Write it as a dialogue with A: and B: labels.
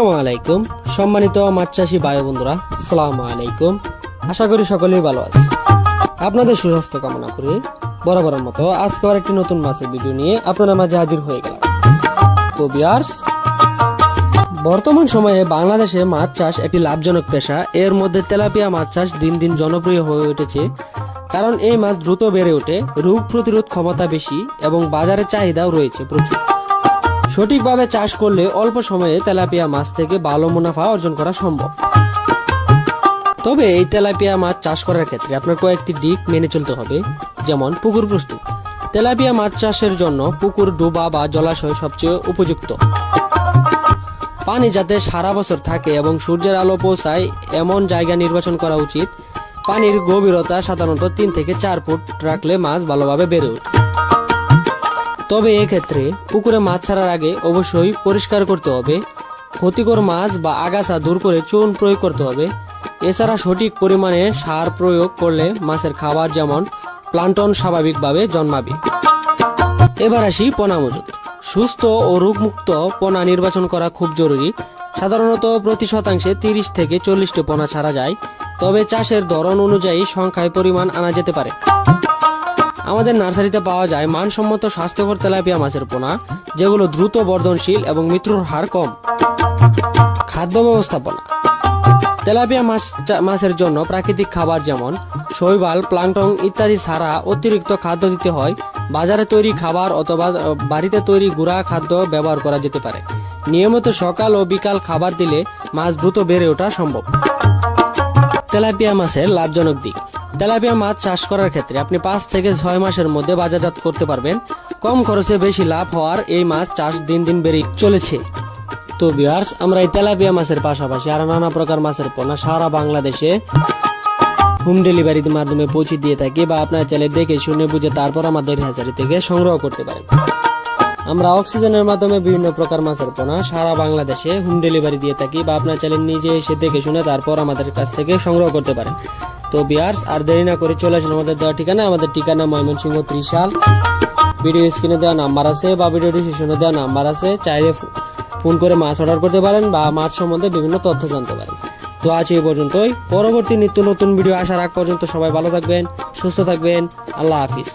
A: আসসালামু আলাইকুম সম্মানিত মাছ চাষী ভাই বন্ধুরা, আসসালামু আলাইকুম। আশা করি সকলেই ভালো আছে। আপনাদের সুস্বাস্থ্য কামনা করি বরাবরের মতো আজকে আর একটি নতুন মাছের ভিডিও নিয়ে আপনাদের মাঝে হাজির হয়ে গেলাম। তো ভিউয়ার্স, বর্তমান সময়ে বাংলাদেশে মাছ চাষ একটি লাভজনক পেশা। এর মধ্যে তেলাপিয়া মাছ চাষ দিন দিন জনপ্রিয় হয়ে উঠেছে, কারণ এই মাছ দ্রুত বেড়ে ওঠে, রোগ প্রতিরোধ ক্ষমতা বেশি এবং বাজারে চাহিদাও রয়েছে প্রচুর। সঠিকভাবে চাষ করলে অল্প সময়ে তেলাপিয়া মাছ থেকে ভালো মুনাফা অর্জন করা সম্ভব। তবে এই তেলাপিয়া মাছ চাষ করার ক্ষেত্রে আপনার কয়েকটি দিক মেনে চলতে হবে, যেমন পুকুর প্রস্তুত। তেলাপিয়া মাছ চাষের জন্য পুকুর, ডোবা বা জলাশয় সবচেয়ে উপযুক্ত। পানি যাতে সারা বছর থাকে এবং সূর্যের আলো পৌঁছায় এমন জায়গা নির্বাচন করা উচিত। পানির গভীরতা সাধারণত 3 থেকে 4 ফুট রাখলে মাছ ভালোভাবে বেড়ে ওঠে। তবে এক্ষেত্রে পুকুরে মাছ ছাড়ার আগে অবশ্যই পরিষ্কার করতে হবে। ক্ষতিকর মাছ বা আগাছা দূর করে চুন প্রয়োগ করতে হবে। এছাড়া সঠিক পরিমাণে সার প্রয়োগ করলে মাছের খাবার যেমন প্লান্টন স্বাভাবিকভাবে জন্মাবে। এবার আসি পোনা মজুত। সুস্থ ও রোগমুক্ত পোনা নির্বাচন করা খুব জরুরি। সাধারণত প্রতি শতাংশে 30 থেকে 40টি পোনা ছাড়া যায়, তবে চাষের ধরন অনুযায়ী সংখ্যায় পরিমাণ আনা যেতে পারে। আমাদের নার্সারিতে পাওয়া যায় মানসম্মত স্বাস্থ্যকর তেলাপিয়া মাছের পোনা, যেগুলো দ্রুত বর্ধনশীল এবং মৃত্যুর হার কম। খাদ্য ব্যবস্থাপনা। তেলাপিয়া মাছের জন্য প্রাকৃতিক খাবার যেমন শৈবাল, প্লাঙ্কটন ইত্যাদি ছাড়া অতিরিক্ত খাদ্য দিতে হয়। বাজারে তৈরি খাবার অথবা বাড়িতে তৈরি গুঁড়া খাদ্য ব্যবহার করা যেতে পারে। নিয়মিত সকাল ও বিকাল খাবার দিলে মাছ দ্রুত বেড়ে ওঠা সম্ভব। তেলাপিয়া মাছের লাভজনক দিক। তেলাপিয়া মাছ চাষ করার ক্ষেত্রে আপনি 5 থেকে 6 মাসের মধ্যে বাজারজাত করতে পারবেন। কম খরচে বেশি লাভ হওয়ার এই মাছ চাষ দিন দিন বেড়ে চলেছে। তো ভিউয়ার্স, আমরা এই তেলাপিয়া মাছের পাশাপাশি আরো নানা প্রকার মাছের পোনা সারা বাংলাদেশে হোম ডেলিভারির মাধ্যমে পৌঁছে দিয়ে থাকি, বা আপনার চাইলে দেখে শুনে বুঝে তারপর আমাদের হ্যাচারি থেকে সংগ্রহ করতে পারেন। আমরা অক্সিজেনের মাধ্যমে বিভিন্ন প্রকার মাছের পোনা সারা বাংলাদেশে হোম ডেলিভারি দিয়ে থাকি, বা আপনার চাইলে নিজে এসে দেখে শুনে তারপর আমাদের কাছ থেকে সংগ্রহ করতে পারেন। তো ভিউয়ার্স, আর দেরি না করে চলে আসুন আমাদের দেওয়া ঠিকানা। আমাদের ঠিকানা ময়মনসিংহ ত্রিশাল। ভিডিও স্ক্রিনে দেওয়া নাম্বার আছে বা ভিডিও ডিসক্রিপশনে দেওয়া নাম্বার আছে, চাইলে ফোন করে মাছ অর্ডার করতে পারেন বা মাছ সম্বন্ধে বিভিন্ন তথ্য জানতে পারেন। তো আজ এই পর্যন্তই। পরবর্তী নিত্য নতুন ভিডিও আসার আগ পর্যন্ত সবাই ভালো থাকবেন, সুস্থ থাকবেন। আল্লাহ হাফিজ।